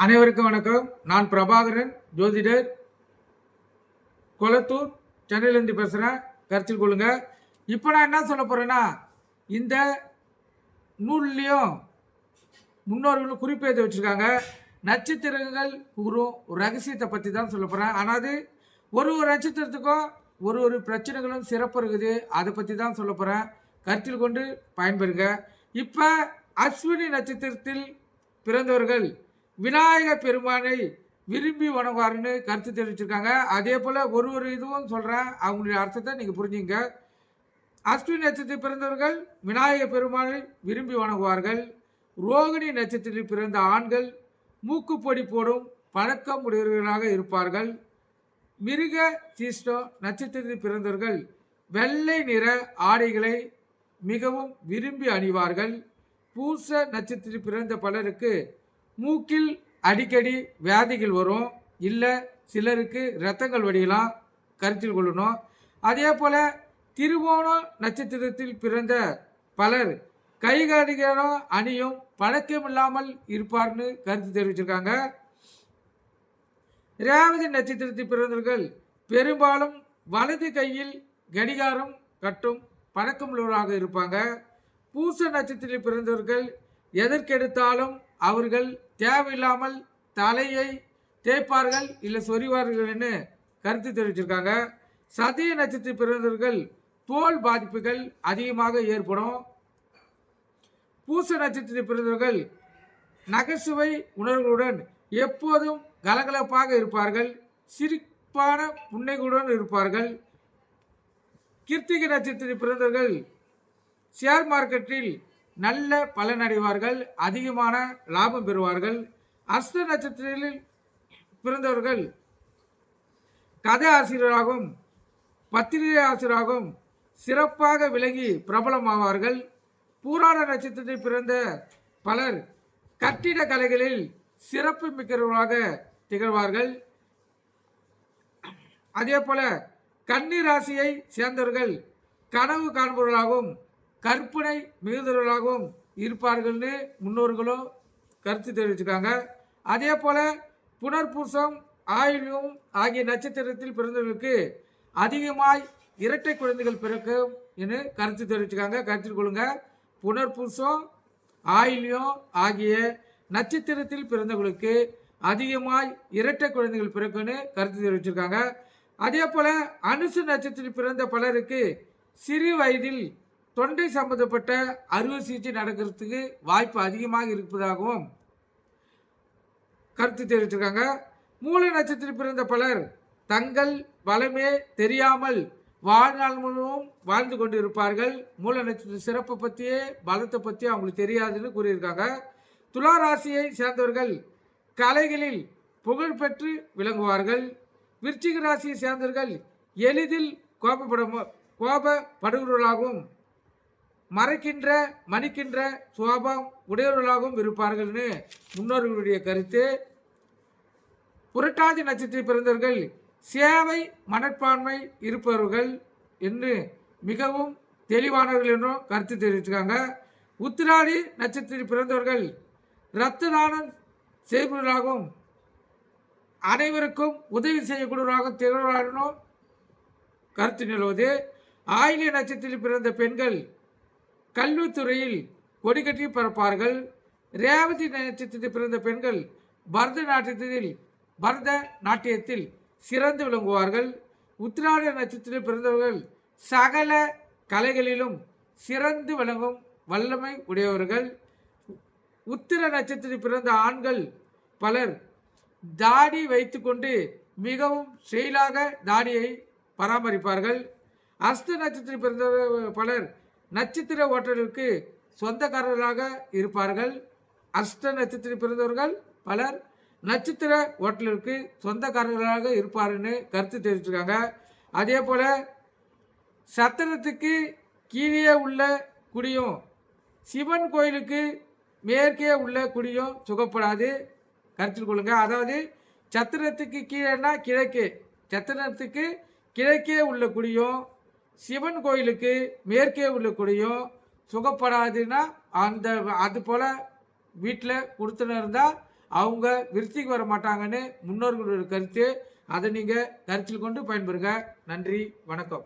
அனைவருக்கும் வணக்கம். நான் பிரபாகரன், ஜோதிடர், கொளத்தூர், சென்னையிலேருந்து பேசுகிறேன். கருத்தில் கொள்ளுங்க. இப்போ நான் என்ன சொல்ல போகிறேன்னா, இந்த நூல்லையும் முன்னோர்களும் குறிப்பேற்று வச்சுருக்காங்க. நட்சத்திரங்கள் கூறும் ரகசியத்தை பற்றி தான் சொல்ல போகிறேன். ஆனால் அது ஒரு நட்சத்திரத்துக்கும் ஒரு பிரச்சனைகளும் சிறப்பு இருக்குது. அதை பற்றி தான் சொல்ல போகிறேன். கருத்தில் கொண்டு பயன்பெறுங்க. இப்போ அஸ்வினி நட்சத்திரத்தில் பிறந்தவர்கள் விநாயக பெருமானை விரும்பி வணங்குவார்னு கருத்து தெரிவிச்சிருக்காங்க. அதே போல் ஒரு இதுவும் சொல்கிறேன், அவங்களுடைய அர்த்தத்தை நீங்கள் புரிஞ்சுங்க. அஸ்வினி நட்சத்திரத்தில் பிறந்தவர்கள் விநாயக பெருமானை விரும்பி வணங்குவார்கள். ரோகிணி நட்சத்திரத்தில் பிறந்த ஆண்கள் மூக்குப்பொடி போடும் பழக்கம் உடையவர்களாக இருப்பார்கள். மிருக சீஷ்டம் நட்சத்திரத்தில் பிறந்தவர்கள் வெள்ளை நிற ஆடைகளை மிகவும் விரும்பி அணிவார்கள். பூச நட்சத்திரத்தில் பிறந்த பலருக்கு மூக்கில் அடிக்கடி வியாதிகள் வரும், இல்லை சிலருக்கு இரத்தங்கள் வடியலாம், கருத்தில் கொள்ளணும். அதே போல் திருவோண நட்சத்திரத்தில் பிறந்த பலர் கைகடிகாரம் அணியும் பழக்கமில்லாமல் இருப்பார்னு கருத்து தெரிவிச்சிருக்காங்க. ரேவதி நட்சத்திரத்தில் பிறந்தவர்கள் பெரும்பாலும் வலது கையில் கடிகாரம் கட்டும் பழக்கமுள்ளவராக இருப்பாங்க. பூச நட்சத்திரத்தில் பிறந்தவர்கள் எதற்கெடுத்தாலும் அவர்கள் தேவையில்லாமல் தலையை தேய்ப்பார்கள், இல்லை சொறிவார்கள்னு கருத்து தெரிவிச்சிருக்காங்க. சதய நட்சத்திரத்தில் பிறந்தவர்கள் தோல் பாதிப்புகள் அதிகமாக ஏற்படும். பூச நட்சத்திரத்தில் பிறந்தவர்கள் நகைச்சுவை உணர்வுகளுடன் எப்போதும் கலகலப்பாக இருப்பார்கள், சிரிப்பான புன்னைகளுடன் இருப்பார்கள். கிருத்திகை நட்சத்திரத்தில் பிறந்தவர்கள் ஷேர் மார்க்கெட்டில் நல்ல பலனடைவார்கள், அதிகமான லாபம் பெறுவார்கள். அஸ்த நட்சத்திரத்தில் பிறந்தவர்கள் கதை ஆசிரியராகவும் பத்திரிகை ஆசிரியராகவும் சிறப்பாக விளங்கி பிரபலமாவார்கள். பூராட நட்சத்திரத்தில் பிறந்த பலர் கட்டிட கலைகளில் சிறப்பு மிக்கவர்களாக திகழ்வார்கள். அதே போல கன்னி ராசியை சேர்ந்தவர்கள் கனவு காண்பவர்களாகவும் கற்பனை மிகுந்தவர்களாகவும் இருப்பார்கள்னு முன்னோர்களும் கருத்து தெரிவிச்சிருக்காங்க. அதே போல் புனர்பூசம் ஆயில்யம் ஆகிய நட்சத்திரத்தில் பிறந்தவர்களுக்கு அதிகமாய் இரட்டை குழந்தைகள் பிறக்கும் என்று கருத்து தெரிவிச்சிருக்காங்க. கருத்தில் கொள்ளுங்க. புனர்பூசம் ஆயில்யம் ஆகிய நட்சத்திரத்தில் பிறந்தவர்களுக்கு அதிகமாய் இரட்டை குழந்தைகள் பிறக்கும்னு கருத்து தெரிவிச்சிருக்காங்க. அதே போல் அனுசு நட்சத்திரத்தில் பிறந்த பலருக்கு சிறு வயதில் தொண்டை சம்பந்தப்பட்ட அறுவை சிகிச்சை நடக்கிறதுக்கு வாய்ப்பு அதிகமாக இருப்பதாகவும் கருத்து தெரிவித்திருக்காங்க. மூல நட்சத்திரத்தில் பிறந்த பலர் தங்கள் பலமே தெரியாமல் வாழ்நாள் முழுவதும் வாழ்ந்து கொண்டு இருப்பார்கள். மூல நட்சத்திர சிறப்பை பற்றியே பலத்தை பற்றி அவங்களுக்கு தெரியாதுன்னு கூறியிருக்காங்க. துலா ராசியை சேர்ந்தவர்கள் கலைகளில் புகழ்பெற்று விளங்குவார்கள். விருச்சிக ராசியை சேர்ந்தவர்கள் எளிதில் கோபப்படுகிறவர்களாகவும் மறைக்கின்ற சுவாபம் உடையவர்களாகவும் இருப்பார்கள்னு முன்னோர்களுடைய கருத்து. புரட்டாதி நட்சத்திரத்தில் பிறந்தவர்கள் சேவை மனப்பான்மை இருப்பவர்கள் என்று மிகவும் தெளிவானவர்கள் என்றும் கருத்து தெரிவிச்சிருக்காங்க. உத்திராடி நட்சத்திரத்தில் பிறந்தவர்கள் இரத்த தானம் செய்பவர்களாகவும் அனைவருக்கும் உதவி செய்யக்கூடியவர்களாகவும் திகழ்வார்களும் கருத்து நிலவுவது. ஆயிலிய நட்சத்திரத்தில் பிறந்த பெண்கள் கல்வித்துறையில் கொடிக்கட்டி பரப்பார்கள். ரேவதி நட்சத்திரத்தில் பிறந்த பெண்கள் பரத நாட்டியத்தில் சிறந்து விளங்குவார்கள். உத்திராட நட்சத்திரத்தில் பிறந்தவர்கள் சகல கலைகளிலும் சிறந்து விளங்கும் வல்லமை உடையவர்கள். உத்திர நட்சத்திரத்தில் பிறந்த ஆண்கள் பலர் தாடி வைத்துக்கொண்டு மிகவும் செயலாக தாடியை பராமரிப்பார்கள். அஸ்த நட்சத்திரத்தில் பிறந்த பலர் நட்சத்திர ஓட்டலுக்கு சொந்தக்காரர்களாக இருப்பார்கள். அஸ்த நட்சத்திரத்தில் பிறந்தவர்கள் பலர் நட்சத்திர ஓட்டலுக்கு சொந்தக்காரர்களாக இருப்பார்னு கருத்து தெரிவிச்சிருக்காங்க. அதே போல் சத்திரத்துக்கு கீழே உள்ள குடியும் சிவன் கோயிலுக்கு மேற்கே உள்ள குடியும் சுகப்படாது, கருத்தில் கொள்ளுங்க. அதாவது சத்திரத்துக்கு கீழேன்னா கிழக்கு, சத்திரத்துக்கு கிழக்கே உள்ள குடியும் சிவன் கோயிலுக்கு மேற்கே உள்ள குடியும் சுகப்படாதுன்னா அது போல் வீட்டில் கொடுத்துன்னு இருந்தால் அவங்க விருத்திக்கு வர மாட்டாங்கன்னு முன்னோர்களுடைய கருத்து. அதை நீங்கள் கருத்தில் கொண்டு பயன்பெறுங்க. நன்றி, வணக்கம்.